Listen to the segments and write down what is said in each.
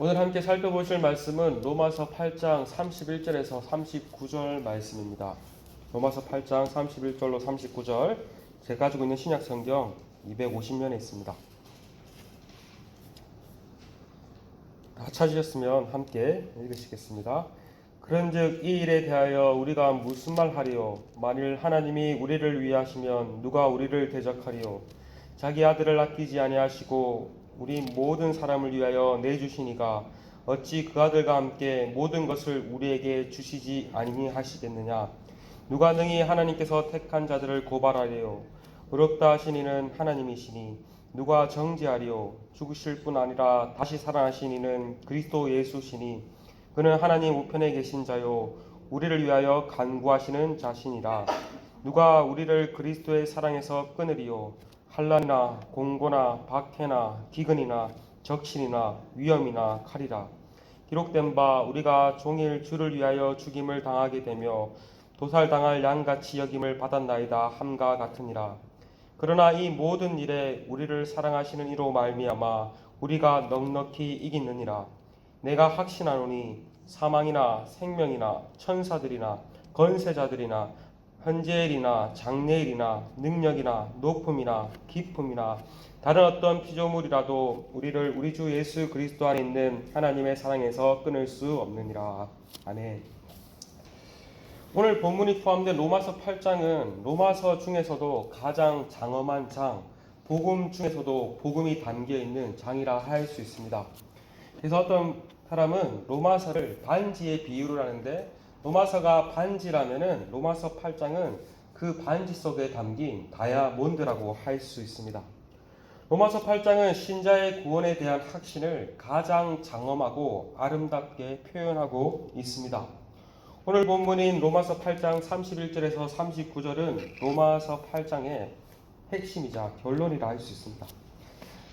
오늘 함께 살펴보실 말씀은 로마서 8장 31절에서 39절 말씀입니다. 로마서 8장 31절로 39절, 제가 가지고 있는 신약 성경 250면에 있습니다. 다 찾으셨으면 함께 읽으시겠습니다. 그런즉 이 일에 대하여 우리가 무슨 말 하리요? 만일 하나님이 우리를 위하시면 누가 우리를 대적하리요? 자기 아들을 아끼지 아니하시고 우리 모든 사람을 위하여 내주시니가 어찌 그 아들과 함께 모든 것을 우리에게 주시지 아니하시겠느냐? 누가 능히 하나님께서 택한 자들을 고발하리요? 의롭다 하신 이는 하나님이시니 누가 정죄하리요? 죽으실 뿐 아니라 다시 살아나신 이는 그리스도 예수시니 그는 하나님 우편에 계신 자요 우리를 위하여 간구하시는 자신이라. 누가 우리를 그리스도의 사랑에서 끊으리요? 환난이나 공고나 박해나 기근이나 적신이나 위험이나 칼이라. 기록된 바 우리가 종일 주를 위하여 죽임을 당하게 되며 도살당할 양같이 여김을 받았나이다 함과 같으니라. 그러나 이 모든 일에 우리를 사랑하시는 이로 말미암아 우리가 넉넉히 이기느니라. 내가 확신하노니 사망이나 생명이나 천사들이나 권세자들이나 현재일이나 장래일이나 능력이나 높음이나 깊음이나 다른 어떤 피조물이라도 우리를 우리 주 예수 그리스도 안에 있는 하나님의 사랑에서 끊을 수 없느니라. 아멘. 오늘 본문이 포함된 로마서 8장은 로마서 중에서도 가장 장엄한 장, 복음 중에서도 복음이 담겨있는 장이라 할 수 있습니다. 그래서 어떤 사람은 로마서를 반지의 비유를 하는데, 로마서가 반지라면은 로마서 8장은 그 반지 속에 담긴 다이아몬드라고 할 수 있습니다. 로마서 8장은 신자의 구원에 대한 확신을 가장 장엄하고 아름답게 표현하고 있습니다. 오늘 본문인 로마서 8장 31절에서 39절은 로마서 8장의 핵심이자 결론이라 할 수 있습니다.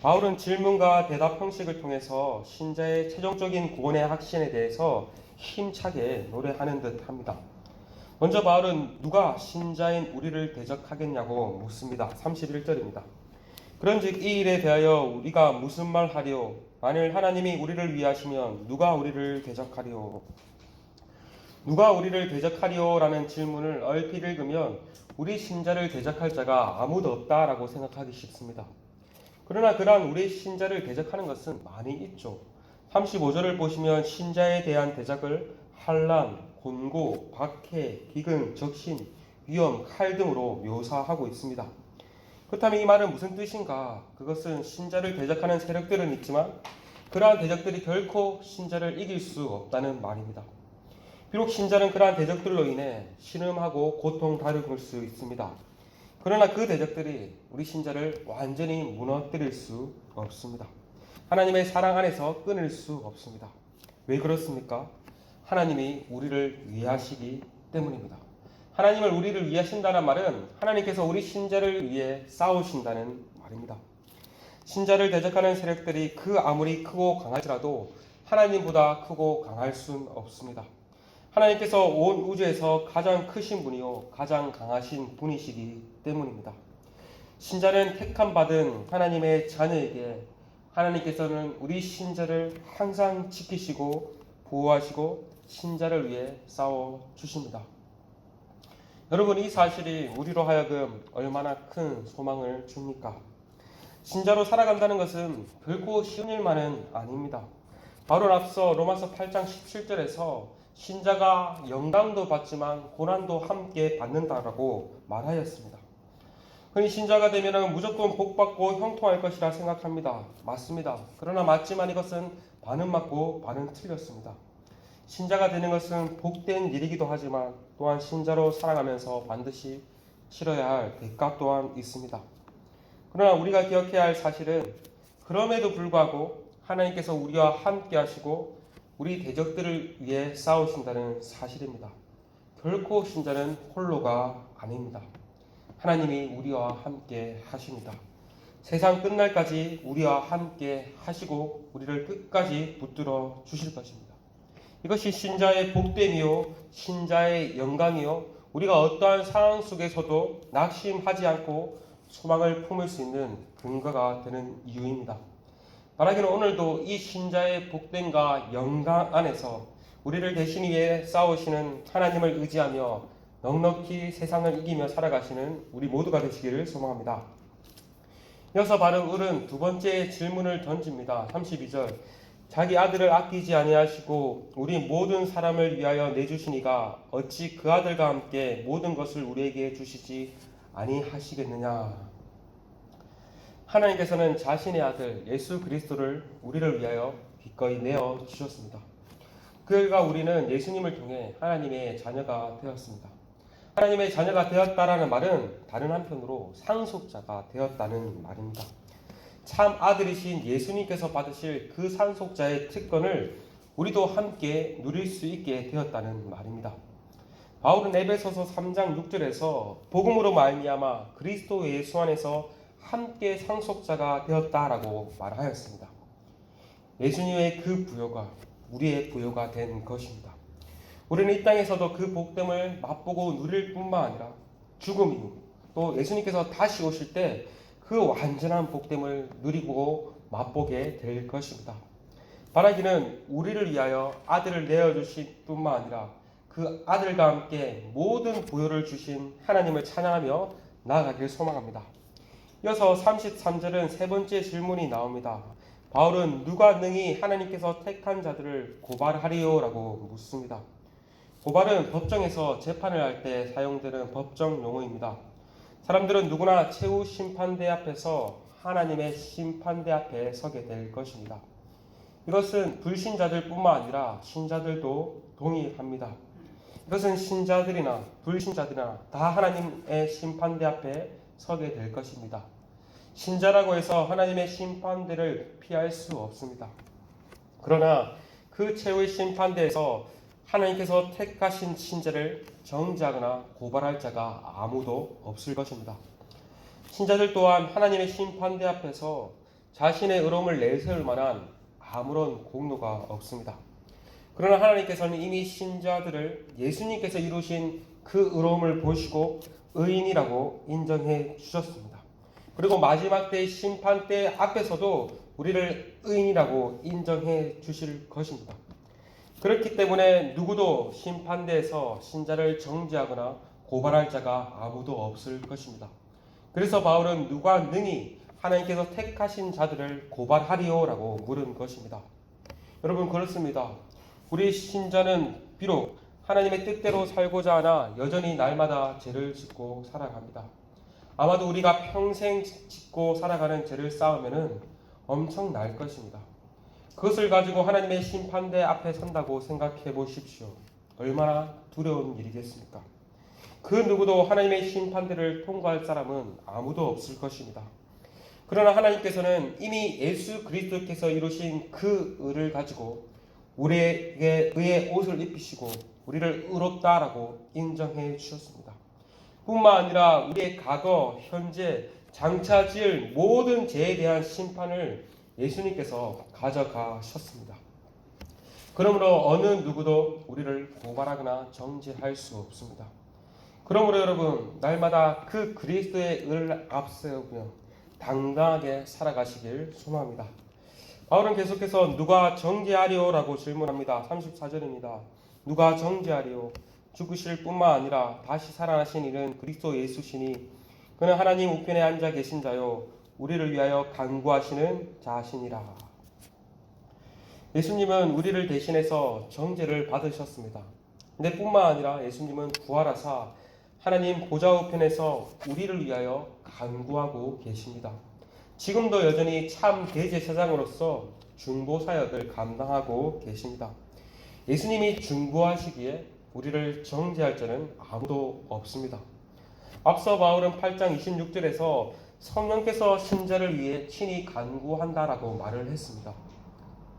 바울은 질문과 대답 형식을 통해서 신자의 최종적인 구원의 확신에 대해서 힘차게 노래하는 듯 합니다. 먼저 바울은 누가 신자인 우리를 대적하겠냐고 묻습니다. 31절입니다. 그런즉 이 일에 대하여 우리가 무슨 말 하리요? 만일 하나님이 우리를 위하시면 누가 우리를 대적하리요? 누가 우리를 대적하리요? 라는 질문을 얼핏 읽으면 우리 신자를 대적할 자가 아무도 없다라고 생각하기 쉽습니다. 그러나 그러한 우리 신자를 대적하는 것은 많이 있죠. 35절을 보시면 신자에 대한 대적을 환난, 곤고, 박해, 기근, 적신, 위험, 칼 등으로 묘사하고 있습니다. 그렇다면 이 말은 무슨 뜻인가? 그것은 신자를 대적하는 세력들은 있지만 그러한 대적들이 결코 신자를 이길 수 없다는 말입니다. 비록 신자는 그러한 대적들로 인해 신음하고 고통받을 수 있습니다. 그러나 그 대적들이 우리 신자를 완전히 무너뜨릴 수 없습니다. 하나님의 사랑 안에서 끊을 수 없습니다. 왜 그렇습니까? 하나님이 우리를 위하시기 때문입니다. 하나님을 우리를 위하신다는 말은 하나님께서 우리 신자를 위해 싸우신다는 말입니다. 신자를 대적하는 세력들이 그 아무리 크고 강할지라도 하나님보다 크고 강할 수는 없습니다. 하나님께서 온 우주에서 가장 크신 분이요 가장 강하신 분이시기 때문입니다. 신자는 택함 받은 하나님의 자녀에게 하나님께서는 우리 신자를 항상 지키시고 보호하시고 신자를 위해 싸워 주십니다. 여러분, 이 사실이 우리로 하여금 얼마나 큰 소망을 줍니까? 신자로 살아간다는 것은 결코 쉬운 일만은 아닙니다. 바로 앞서 로마서 8장 17절에서 신자가 영광도 받지만 고난도 함께 받는다라고 말하였습니다. 흔히 신자가 되면 무조건 복받고 형통할 것이라 생각합니다. 맞습니다. 그러나 맞지만 이것은 반은 맞고 반은 틀렸습니다. 신자가 되는 것은 복된 일이기도 하지만 또한 신자로 살아가면서 반드시 치러야 할 대가 또한 있습니다. 그러나 우리가 기억해야 할 사실은 그럼에도 불구하고 하나님께서 우리와 함께 하시고 우리 대적들을 위해 싸우신다는 사실입니다. 결코 신자는 홀로가 아닙니다. 하나님이 우리와 함께 하십니다. 세상 끝날까지 우리와 함께 하시고 우리를 끝까지 붙들어 주실 것입니다. 이것이 신자의 복됨이요 신자의 영광이요 우리가 어떠한 상황 속에서도 낙심하지 않고 소망을 품을 수 있는 근거가 되는 이유입니다. 말하기는 오늘도 이 신자의 복됨과 영광 안에서 우리를 대신 위해 싸우시는 하나님을 의지하며 넉넉히 세상을 이기며 살아가시는 우리 모두가 되시기를 소망합니다. 이어서 바로 을은 두 번째 질문을 던집니다. 32절. 자기 아들을 아끼지 아니하시고 우리 모든 사람을 위하여 내주시니가 어찌 그 아들과 함께 모든 것을 우리에게 주시지 아니하시겠느냐. 하나님께서는 자신의 아들 예수 그리스도를 우리를 위하여 기꺼이 내어 주셨습니다. 그 결과 우리는 예수님을 통해 하나님의 자녀가 되었습니다. 하나님의 자녀가 되었다라는 말은 다른 한편으로 상속자가 되었다는 말입니다. 참 아들이신 예수님께서 받으실 그 상속자의 특권을 우리도 함께 누릴 수 있게 되었다는 말입니다. 바울은 에베소서 3장 6절에서 복음으로 말미암아 그리스도 예수 안에서 함께 상속자가 되었다라고 말하였습니다. 예수님의 그 부요가 우리의 부요가 된 것입니다. 우리는 이 땅에서도 그 복됨을 맛보고 누릴 뿐만 아니라 죽음 이후 또 예수님께서 다시 오실 때 그 완전한 복됨을 누리고 맛보게 될 것입니다. 바라기는 우리를 위하여 아들을 내어주신 뿐만 아니라 그 아들과 함께 모든 부요를 주신 하나님을 찬양하며 나아가길 소망합니다. 이어서 33절은 세 번째 질문이 나옵니다. 바울은 누가 능히 하나님께서 택한 자들을 고발하리요? 라고 묻습니다. 고발은 법정에서 재판을 할 때 사용되는 법정 용어입니다. 사람들은 누구나 최후 심판대 앞에서 하나님의 심판대 앞에 서게 될 것입니다. 이것은 불신자들 뿐만 아니라 신자들도 동의합니다. 이것은 신자들이나 불신자들이나 다 하나님의 심판대 앞에 서게 될 것입니다. 신자라고 해서 하나님의 심판대를 피할 수 없습니다. 그러나 그 최후의 심판대에서 하나님께서 택하신 신자를 정죄하거나 고발할 자가 아무도 없을 것입니다. 신자들 또한 하나님의 심판대 앞에서 자신의 의로움을 내세울 만한 아무런 공로가 없습니다. 그러나 하나님께서는 이미 신자들을 예수님께서 이루신 그 의로움을 보시고 의인이라고 인정해 주셨습니다. 그리고 마지막 때의 심판대 앞에서도 우리를 의인이라고 인정해 주실 것입니다. 그렇기 때문에 누구도 심판대에서 신자를 정죄하거나 고발할 자가 아무도 없을 것입니다. 그래서 바울은 누가 능히 하나님께서 택하신 자들을 고발하리요? 라고 물은 것입니다. 여러분 그렇습니다. 우리 신자는 비록 하나님의 뜻대로 살고자 하나 여전히 날마다 죄를 짓고 살아갑니다. 아마도 우리가 평생 짓고 살아가는 죄를 쌓으면 엄청날 것입니다. 그것을 가지고 하나님의 심판대 앞에 선다고 생각해 보십시오. 얼마나 두려운 일이겠습니까? 그 누구도 하나님의 심판대를 통과할 사람은 아무도 없을 것입니다. 그러나 하나님께서는 이미 예수 그리스도께서 이루신 그 의를 가지고 우리에게 의의 옷을 입히시고 우리를 의롭다라고 인정해 주셨습니다. 뿐만 아니라 우리의 과거, 현재, 장차 지을 모든 죄에 대한 심판을 예수님께서 가져가셨습니다. 그러므로 어느 누구도 우리를 고발하거나 정죄할 수 없습니다. 그러므로 여러분 날마다 그 그리스도의 의를 앞세우며 당당하게 살아가시길 소망합니다. 바울은 계속해서 누가 정죄하리요? 라고 질문합니다. 34절입니다. 누가 정죄하리요? 죽으실 뿐만 아니라 다시 살아나신 이는 그리스도 예수시니 그는 하나님 우편에 앉아 계신 자요 우리를 위하여 간구하시는 자시니라. 예수님은 우리를 대신해서 정죄를 받으셨습니다. 근데 뿐만 아니라 예수님은 부활하사 하나님 보좌 우편에서 우리를 위하여 간구하고 계십니다. 지금도 여전히 참 대제사장으로서 중보 사역을 감당하고 계십니다. 예수님이 중보하시기에 우리를 정죄할 자는 아무도 없습니다. 앞서 바울은 8장 26절에서 성령께서 신자를 위해 친히 간구한다라고 말을 했습니다.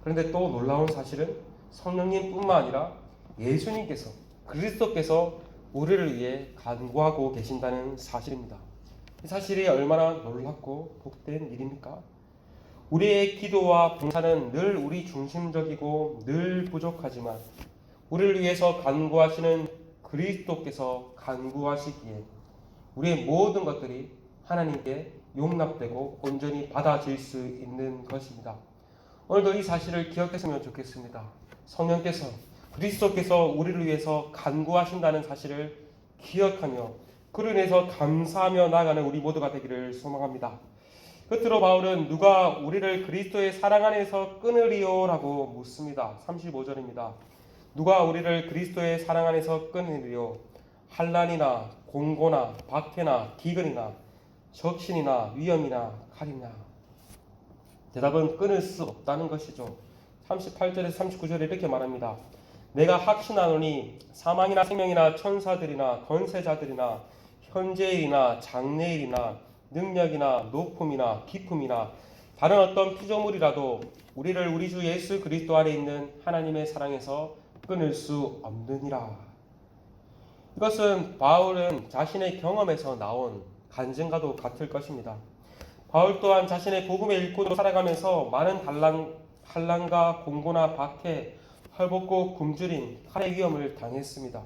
그런데 또 놀라운 사실은 성령님뿐만 아니라 예수님께서 그리스도께서 우리를 위해 간구하고 계신다는 사실입니다. 이 사실이 얼마나 놀랍고 복된 일입니까? 우리의 기도와 봉사는 늘 우리 중심적이고 늘 부족하지만 우리를 위해서 간구하시는 그리스도께서 간구하시기에 우리의 모든 것들이 하나님께 용납되고 온전히 받아질 수 있는 것입니다. 오늘도 이 사실을 기억했으면 좋겠습니다. 성령께서 그리스도께서 우리를 위해서 간구하신다는 사실을 기억하며 그로 인해서 감사하며 나아가는 우리 모두가 되기를 소망합니다. 끝으로 바울은 누가 우리를 그리스도의 사랑 안에서 끊으리요? 라고 묻습니다. 35절입니다. 누가 우리를 그리스도의 사랑 안에서 끊으리요? 환난이나 공고나 박해나 기근이나 적신이나 위험이나 칼이냐? 대답은 끊을 수 없다는 것이죠. 38절에서 39절에 이렇게 말합니다. 내가 확신하노니 사망이나 생명이나 천사들이나 권세자들이나 현재일이나 장래일이나 능력이나 높음이나 깊음이나 다른 어떤 피조물이라도 우리를 우리 주 예수 그리스도 안에 있는 하나님의 사랑에서 끊을 수 없느니라. 이것은 바울은 자신의 경험에서 나온 간증과도 같을 것입니다. 바울 또한 자신의 복음의 일꾼으로 살아가면서 많은 환난과 공고나 박해, 헐벗고 굶주림, 칼의 위험을 당했습니다.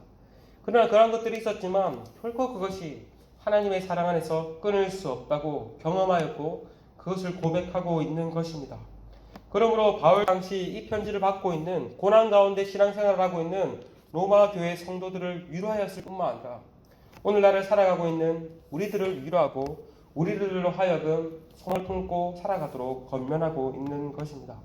그러나 그러한 것들이 있었지만 결코 그것이 하나님의 사랑 안에서 끊을 수 없다고 경험하였고 그것을 고백하고 있는 것입니다. 그러므로 바울 당시 이 편지를 받고 있는 고난 가운데 신앙생활을 하고 있는 로마 교회 성도들을 위로하였을 뿐만 아니라 오늘날을 살아가고 있는 우리들을 위로하고 우리들로 하여금 손을 품고 살아가도록 권면하고 있는 것입니다.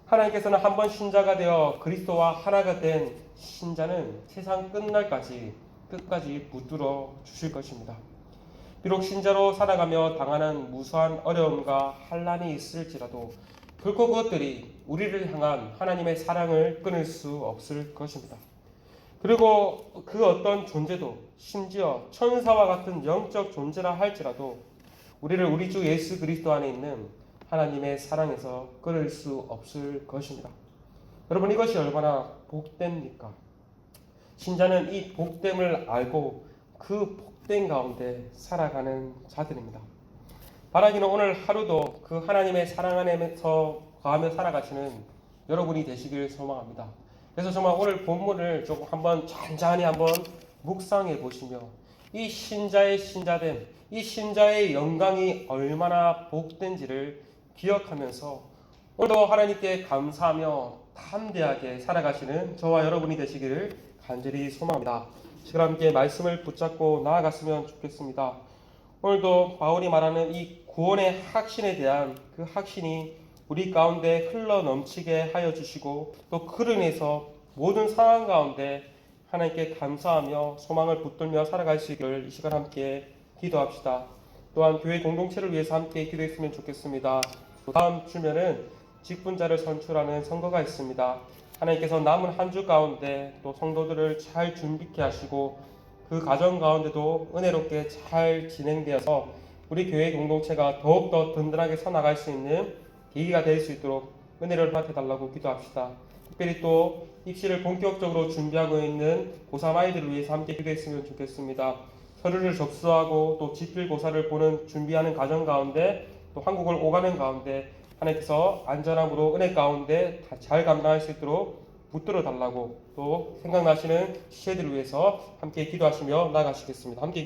하나님께서는 한번 신자가 되어 그리스도와 하나가 된 신자는 세상 끝날까지 끝까지 붙들어 주실 것입니다. 비록 신자로 살아가며 당하는 무수한 어려움과 환난이 있을지라도 결코 그것들이 우리를 향한 하나님의 사랑을 끊을 수 없을 것입니다. 그리고 그 어떤 존재도 심지어 천사와 같은 영적 존재라 할지라도 우리를 우리 주 예수 그리스도 안에 있는 하나님의 사랑에서 끊을 수 없을 것입니다. 여러분, 이것이 얼마나 복됩니까? 신자는 이 복됨을 알고 그 복됨 가운데 살아가는 자들입니다. 바라기는 오늘 하루도 그 하나님의 사랑 안에서 거하며 살아가시는 여러분이 되시길 소망합니다. 그래서 정말 오늘 본문을 조금 한번 잔잔히 한번 묵상해 보시며 이 신자의 신자됨, 이 신자의 영광이 얼마나 복된지를 기억하면서 오늘도 하나님께 감사하며 담대하게 살아가시는 저와 여러분이 되시기를 간절히 소망합니다. 지금 함께 말씀을 붙잡고 나아갔으면 좋겠습니다. 오늘도 바울이 말하는 이 구원의 확신에 대한 그 확신이 우리 가운데 흘러 넘치게 하여 주시고 또 그로 인해서 모든 상황 가운데 하나님께 감사하며 소망을 붙들며 살아갈 수 있기를 이 시간 함께 기도합시다. 또한 교회 공동체를 위해서 함께 기도했으면 좋겠습니다. 또 다음 주면은 직분자를 선출하는 선거가 있습니다. 하나님께서 남은 한 주 가운데 또 성도들을 잘 준비케 하시고 그 과정 가운데도 은혜롭게 잘 진행되어서 우리 교회 공동체가 더욱더 든든하게 서나갈 수 있는 계기가 될 수 있도록 은혜를 허락해달라고 기도합시다. 특별히 또 입시를 본격적으로 준비하고 있는 고3 아이들을 위해서 함께 기도했으면 좋겠습니다. 서류를 접수하고 또 지필고사를 보는 준비하는 과정 가운데 또 한국을 오가는 가운데 하나님께서 안전함으로 은혜 가운데 다 잘 감당할 수 있도록 붙들어 달라고 또 생각나시는 시체들을 위해서 함께 기도하시며 나아가시겠습니다. 함께